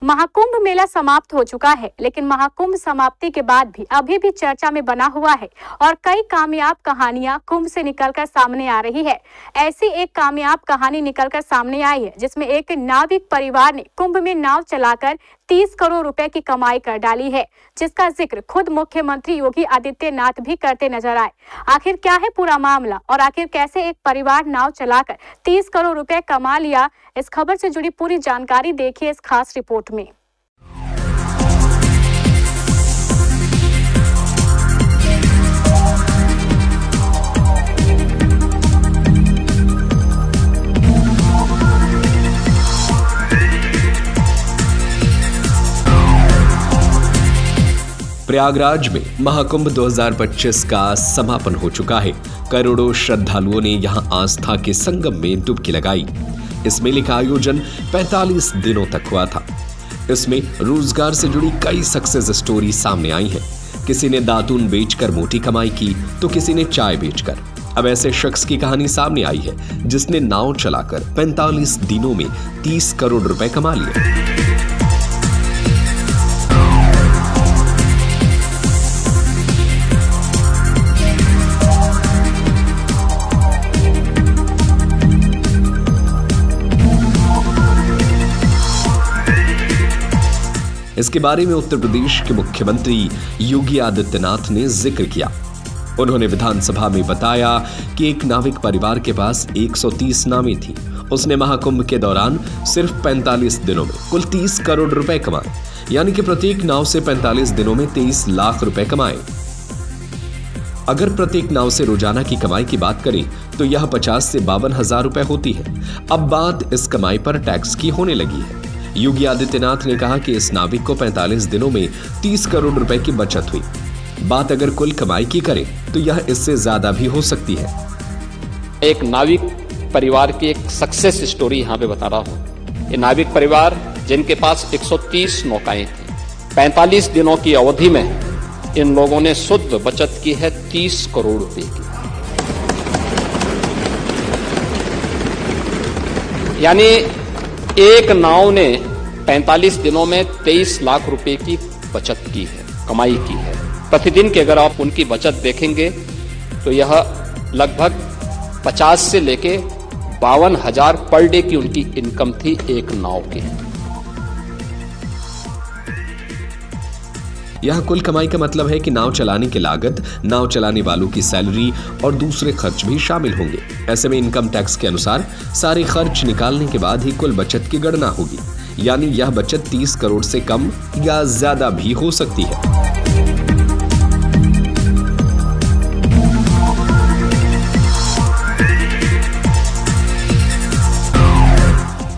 महाकुंभ मेला समाप्त हो चुका है, लेकिन महाकुंभ समाप्ति के बाद भी अभी भी चर्चा में बना हुआ है और कई कामयाब कहानियां कुंभ से निकलकर सामने आ रही है। ऐसी एक कामयाब कहानी निकलकर सामने आई है जिसमें एक नाविक परिवार ने कुंभ में नाव चलाकर 30 करोड़ रुपए की कमाई कर डाली है, जिसका जिक्र खुद मुख्यमंत्री योगी आदित्यनाथ भी करते नजर आए। आखिर क्या है पूरा मामला और आखिर कैसे एक परिवार नाव चलाकर 30 करोड़ रुपए कमा लिया, इस खबर से जुड़ी पूरी जानकारी देखिए इस खास रिपोर्ट में। प्रयागराज में महाकुंभ 2025 का समापन हो चुका है। करोड़ों श्रद्धालुओं ने यहां आस्था के संगम में डुबकी लगाई। इस मेले का आयोजन 45 दिनों तक हुआ था। इसमें रोजगार से जुड़ी कई सक्सेस स्टोरी सामने आई हैं। किसी ने दातून बेचकर मोटी कमाई की तो किसी ने चाय बेचकर। अब ऐसे शख्स की कहानी सामने आई है जिसने नाव चलाकर 45 दिनों में 30 करोड़ रुपए कमा लिए। इसके बारे में उत्तर प्रदेश के मुख्यमंत्री योगी आदित्यनाथ ने जिक्र किया। उन्होंने विधानसभा में बताया कि एक नाविक परिवार के पास 130 नावें थी। उसने महाकुंभ के दौरान सिर्फ 45 दिनों में कुल 30 करोड़ रुपए कमाए, यानी कि प्रत्येक नाव से 45 दिनों में 23 लाख रुपए कमाए। अगर प्रत्येक नाव से रोजाना की कमाई की बात करें तो यह 50 से 52 हजार रुपए होती है। अब बात इस कमाई पर टैक्स की होने लगी है। योगी आदित्यनाथ ने कहा कि इस नाविक को 45 दिनों में 30 करोड़ रुपए की बचत हुई। बात अगर कुल कमाई की करें तो यह इससे ज्यादा भी हो सकती है। एक नाविक परिवार की एक सक्सेस स्टोरी यहाँ पे बता रहा हूँ। ये नाविक परिवार जिनके पास 130 नौकाएं थी, 45 दिनों की अवधि में इन लोगों ने शुद्ध बचत की है 30 करोड़ रुपए की। यानी एक नाव ने 45 दिनों में 23 लाख रुपए की बचत की है, कमाई की है। प्रतिदिन की अगर आप उनकी बचत देखेंगे तो यह लगभग 50 से लेके 52 हजार पर डे की उनकी इनकम थी एक नाव की। यह कुल कमाई का मतलब है कि नाव चलाने की लागत, नाव चलाने वालों की सैलरी और दूसरे खर्च भी शामिल होंगे। ऐसे में इनकम टैक्स के अनुसार सारे खर्च निकालने के बाद ही कुल बचत की गणना होगी, यानी यह बचत 30 करोड़ से कम या ज्यादा भी हो सकती है।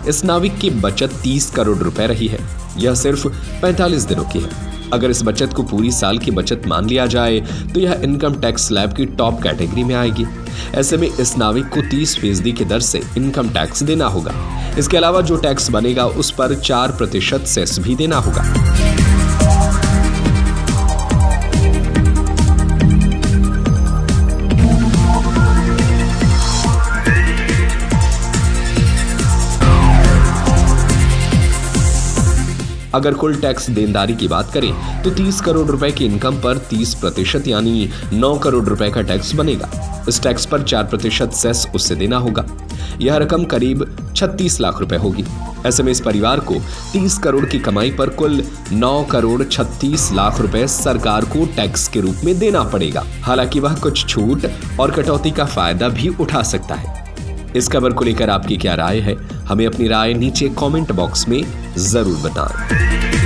इस नाविक की बचत 30 करोड़ रुपए रही है। यह सिर्फ 45 दिनों की है। अगर इस बचत को पूरी साल की बचत मान लिया जाए तो यह इनकम टैक्स स्लैब की टॉप कैटेगरी में आएगी। ऐसे में इस नाविक को 30% की दर से इनकम टैक्स देना होगा। इसके अलावा जो टैक्स बनेगा उस पर 4% सेस भी देना होगा। अगर कुल टैक्स देनदारी की बात करें तो 30 करोड़ रुपए की इनकम पर 30% यानी 9 करोड़ रुपए का टैक्स बनेगा। इस टैक्स पर 4% सेस उससे देना होगा। यह रकम करीब 36 लाख रुपए होगी। ऐसे में इस परिवार को 30 करोड़ की कमाई पर कुल 9 करोड़ 36 लाख रुपए सरकार को टैक्स के रूप में देना पड़ेगा। हालांकि वह कुछ छूट और कटौती का फायदा भी उठा सकता है। इस खबर को लेकर आपकी क्या राय है? हमें अपनी राय नीचे कमेंट बॉक्स में जरूर बताएं।